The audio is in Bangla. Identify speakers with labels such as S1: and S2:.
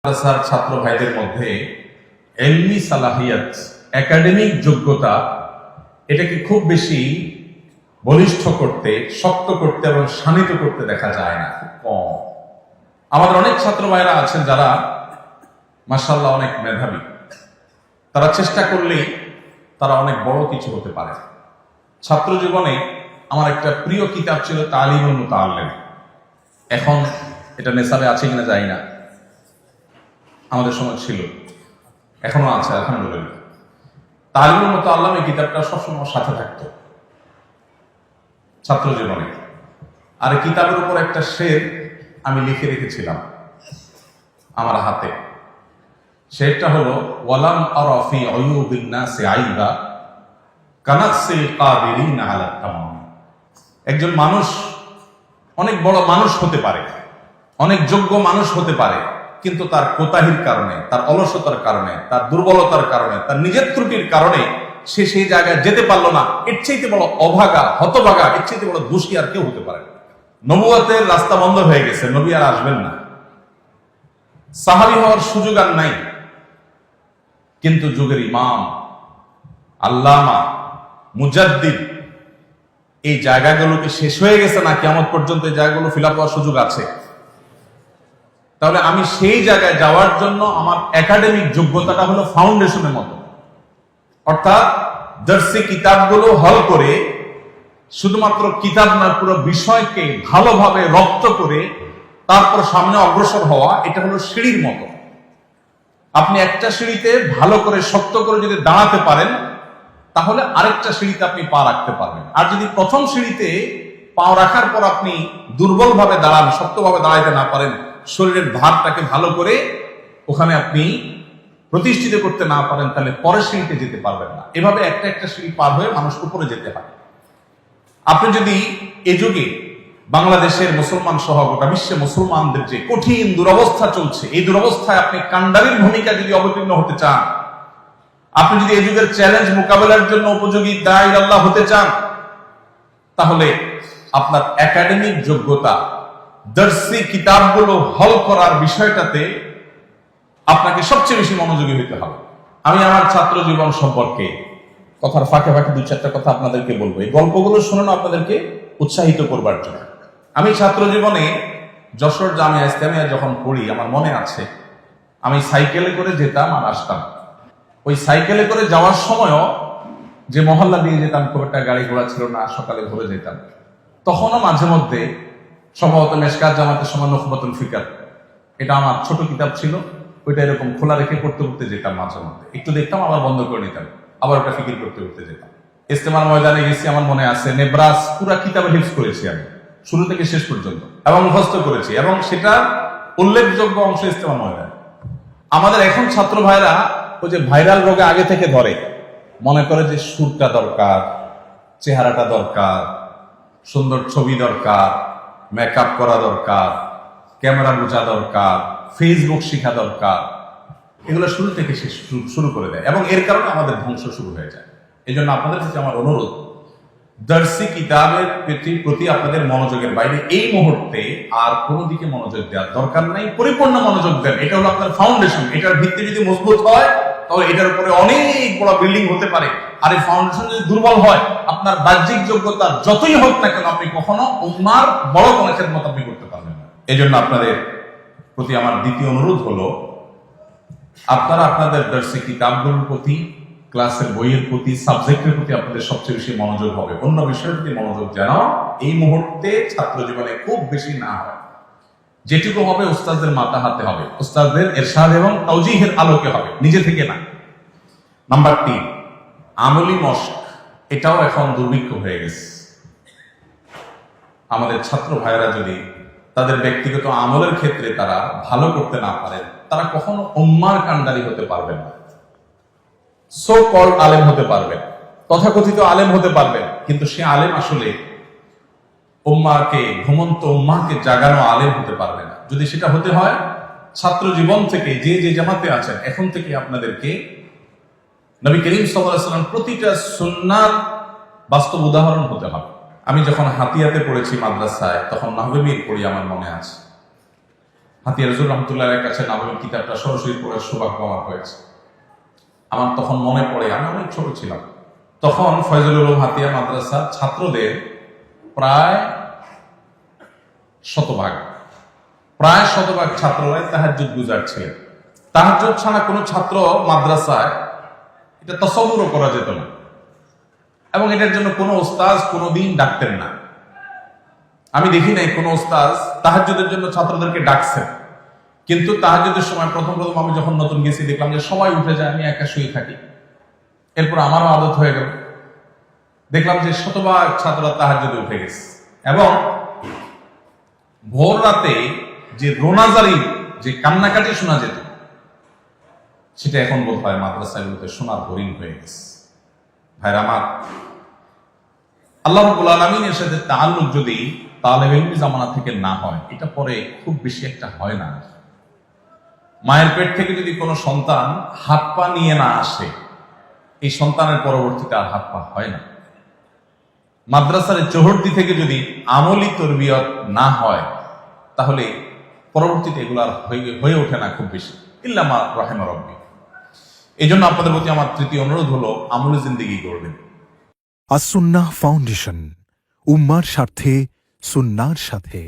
S1: মাদ্রাসার ছাত্র ভাইদের মধ্যে ইলমি সালাহিয়াত, একাডেমিক যোগ্যতা, এটাকে খুব বেশি বলিষ্ঠ করতে, শক্ত করতে এবং শানিত করতে দেখা যায় না, খুব কম। আমাদের অনেক ছাত্র ভাইরা আছেন যারা মাশাআল্লাহ অনেক মেধাবী, তারা চেষ্টা করলেই তারা অনেক বড় কিছু হতে পারে। ছাত্র জীবনে আমার একটা প্রিয় কিতাব ছিল তালিমুল মুতাআল্লিম। এখন এটা নেশাবে আছে কিনা জানি না, আমাদের সময় ছিল, এখনো আছে আলহামদুলিল্লাহ। তালিমুল মুতাআল্লিম এই কিতাবটা সবসময় সাথে থাকতো ছাত্র জীবনে। আর এই কিতাবের উপর একটা শের আমি লিখে রেখেছিলাম আমার হাতে। শেরটা হলো, ওয়ালাম আরা ফি উয়ুবিন নাসি আইবা কানাকসিল কাদিরিন আলা তামাম। একজন মানুষ অনেক বড় মানুষ হতে পারে, অনেক যোগ্য মানুষ হতে পারে, কিন্তু তার কোতাহির কারণে, তার অলসতার কারণে, তার দুর্বলতার কারণে, তার নিজের ত্রুটির কারণে সে সেই জায়গায় যেতে পারলো না। এর চাইতে বড় অভাগা, হতভাগা, এর চাইতে বড় দোষী আর কেউ হতে পারে না। নবুয়তের রাস্তা বন্ধ হয়ে গেছে, নবী আর আসবেন না, সাহাবী হওয়ার সুযোগ আর নাই। কিন্তু যুগের ইমাম, আল্লামা, মুজাদ্দিদ, এই জায়গাগুলোকে শেষ হয়ে গেছে না, কিয়ামত পর্যন্ত এই জায়গাগুলো ফিল আপ হওয়ার সুযোগ আছে। তাহলে আমি সেই জায়গায় যাওয়ার জন্য আমার একাডেমিক যোগ্যতাটা হলো ফাউন্ডেশনের মতো, অর্থাৎ দার্সি কিতাবগুলো হল করে, শুধুমাত্র কিতাব না, পুরো বিষয়কে ভালোভাবে রপ্ত করে তারপর সামনে অগ্রসর হওয়া, এটা হলো সিঁড়ির মতো। আপনি একটা সিঁড়িতে ভালো করে শক্ত করে যদি দাঁড়াতে পারেন, তাহলে আরেকটা সিঁড়িতে আপনি পা রাখতে পারবেন। আর যদি প্রথম সিঁড়িতে পা রাখার পর আপনি দুর্বলভাবে দাঁড়ান, শক্তভাবে দাঁড়াইতে না পারেন, শরীরের ভারটাকে ভালো করে ওখানে আপনি প্রতিষ্ঠিত করতে না পারেন, তাহলে পরের সিঁড়িতে যেতে পারবেন না। এভাবে একটা একটা সিঁড়ি পার হয়ে মানুষ উপরে যেতে হয়। আপনি যদি এ যুগে বাংলাদেশের মুসলমান সহ গোটা বিশ্বে মুসলমানদের যে কঠিন দুরবস্থা চলছে, এই দুরবস্থায় আপনি কান্ডারির ভূমিকা যদি অবতীর্ণ হতে চান, আপনি যদি এই যুগের চ্যালেঞ্জ মোকাবেলার জন্য উপযোগী দাঈ আল্লাহ হতে চান, তাহলে আপনার একাডেমিক যোগ্যতা, দার্সি কিতাবগুলো হল করার বিষয়টাতে আপনাকে সবচেয়ে বেশি মনোযোগী হতে হবে। আমি আমার ছাত্র জীবন সম্পর্কে কথার ফাঁকে ফাঁকে দু চারটা কথা আপনাদেরকে বলবো, এই গল্পগুলো শোনানো আপনাদেরকে উৎসাহিত করবার জন্য। আমি ছাত্র জীবনে যশোর জামিয়া ইসলামিয়া যখন পড়ি, আমার মনে আছে আমি সাইকেলে করে যেতাম আর আসতাম। ওই সাইকেলে করে যাওয়ার সময়ও যে মহল্লা দিয়ে যেতাম, খুব একটা গাড়ি ঘোড়া ছিল না, সকালে ভোরে যেতাম, তখনও মাঝে মধ্যে সম্ভবত মেশকাত জামাতের সময় নুখবাতুল ফিকার, এটা আমার ছোট কিতাব ছিল, ওইটা এরকম খোলা রেখে পড়তে পড়তে যেতাম। মাঝে মধ্যে একটু দেখতাম, আবার বন্ধ করে নিতাম, আবার ওটা ফিকির করতে করতে যেতাম। ইস্তেমার ময়দানে গেছি, আমার মনে আছে নেব্রাস পুরা কিতাবে হিফজ করেছি আমি, শুরু থেকে শেষ পর্যন্ত, এবং মুখস্থ করেছি, এবং সেটা উল্লেখযোগ্য অংশ ইস্তেমার ময়দানে। আমাদের এখন ছাত্র ভাইরা ওই যে ভাইরাল রোগে আগে থেকে ধরে, মনে করে যে সুরটা দরকার, চেহারাটা দরকার, সুন্দর ছবি দরকার, মেকআপ করা দরকার, ক্যামেরা বোঝা দরকার, ফেসবুক শিখা দরকার, এগুলো শুরু থেকে শুরু করে দেয়, এবং এর কারণে আমাদের ধ্বংস শুরু হয়ে যায়। এই জন্য আপনাদের কাছে আমার অনুরোধ, দার্সি কিতাবের প্রতি আপনাদের মনোযোগের বাইরে এই মুহূর্তে আর কোনো দিকে মনোযোগ দেওয়ার দরকার নাই। পরিপূর্ণ মনোযোগ দেন, এটা হলো আপনার ফাউন্ডেশন। এটার ভিত্তি যদি মজবুত হয়, তাহলে এটার উপরে অনেক বড় বিল্ডিং হতে পারে। আর এই ফাউন্ডেশন যদি দুর্বল হয়, আপনার বাহ্যিক যোগ্যতা যতই হোক না কেন, আপনি কখনো উম্মার বড় কোনো খেদমত আপনি করতে পারবেন না। এই জন্য আপনাদের প্রতি আমার দ্বিতীয় অনুরোধ হলো, আপনারা আপনাদের দার্সি কিতাবগুলোর প্রতি, ক্লাসের বইয়ের প্রতি, সাবজেক্টের প্রতি আপনাদের সবচেয়ে বেশি মনোযোগ হবে। অন্য বিষয়ের প্রতি মনোযোগ যেন এই মুহূর্তে ছাত্র জীবনে খুব বেশি না হয়। যেটুকু হবে উস্তাদদের মাথা হাতে হবে, উস্তাদদের ইরশাদ এবং তাওজীহের আলোকে হবে, নিজে থেকে না। নাম্বার 3, আমলি মশক, এটাও এখন দুর্ভিক্ষ হয়ে গেছে। আমাদের ছাত্র ভাইয়েরা যদি তাদের ব্যক্তিগত আমলের ক্ষেত্রে তারা ভালো করতে না পারেন, তারা কখনো উম্মার কান্ডারি হতে পারবেন না। সো কল আলেম হতে পারবেন, তথাকথিত আলেম হতে পারবেন, কিন্তু সে আলেম আসলে উম্মাকে, ঘুমন্ত উম্মাকে জাগানো আলেম হতে পারবে না। যদি সেটা হতে হয়, ছাত্র জীবন থেকে যে যে জামাতে আছেন, এখন থেকে আপনাদেরকে নবী করিম সাল্লাল্লাহু আলাইহি ওয়াসাল্লাম প্রতিটা সুন্নাহর বাস্তব উদাহরণ হতে হবে। আমি যখন হাতিয়াতে পড়েছি মাদ্রাসায়, তখন নাহবে মীর পড়ি, আমার মনে আছে হাতিয়া রজুল রহমতুল্লাহের কাছে নাবাবিল কিতাবটা সরাসরি পড়ার সৌভাগ্য আমার হয়েছে। আমার তখন মনে পড়ে, আমি অনেক ছোট ছিলাম, তখন ফয়জুল উলুম হাতিয়া মাদ্রাসার ছাত্রদের প্রায় শতভাগ ছাত্ররাই তাহাজ্জুদ গুজার ছিলেন। তাহাজ্জুদ ছাড়া কোনো ছাত্র মাদ্রাসায় এটা তসব্বুরও করা যেত না, এবং এটার জন্য কোনো ওস্তাজ কোনোদিন ডাকতেন না। আমি দেখি নাই কোনো ওস্তাজ তাহাজ্জুদের জন্য ছাত্রদেরকে ডাকছেন। কিন্তু তাহাজ্জুদের সময় প্রথম আমি যখন নতুন গেছি, দেখলাম যে সবাই উঠে যায়, আমি একা শুয়ে থাকি। এরপর আমারও আদত হয়ে গেল, দেখলাম যে শতভাগ ছাত্ররা তাহাজ্জুদে উঠে গেছে, এবং ভোর রাতে যে রোনাজারি, যে কান্নাকাটি শোনা যেত, সেটা এখন বোধ হয় মাদ্রাসাগুলোতে শোনার হরিণ হয়ে গেছে। ভাইরা আমার, আল্লাহ রাব্বুল আলামিনের সাথে তাআল্লুক যদি তালেবে ইলমি জামানা থেকে না হয়, এটা পরে খুব বেশি একটা হয় না। মায়ের পেট থেকে যদি কোনো সন্তান হাত পা নিয়ে না আসে, এই সন্তানের পরবর্তীতে আর হাত পা হয় না। মাদ্রাসার চৌহদ্দি থেকে যদি আমলি তরবিয়ত না হয়, তাহলে পরবর্তীতে এগুলো আর হয়ে ওঠে না খুব বেশি, ইল্লা মা রাহিমা রাব্বি। এই জন্য আপনাদের প্রতি আমার তৃতীয় অনুরোধ হলো, আমলি জিন্দেগি করবেন।
S2: আস-সুন্নাহ ফাউন্ডেশন, উম্মার স্বার্থে সুন্নাহর সাথে।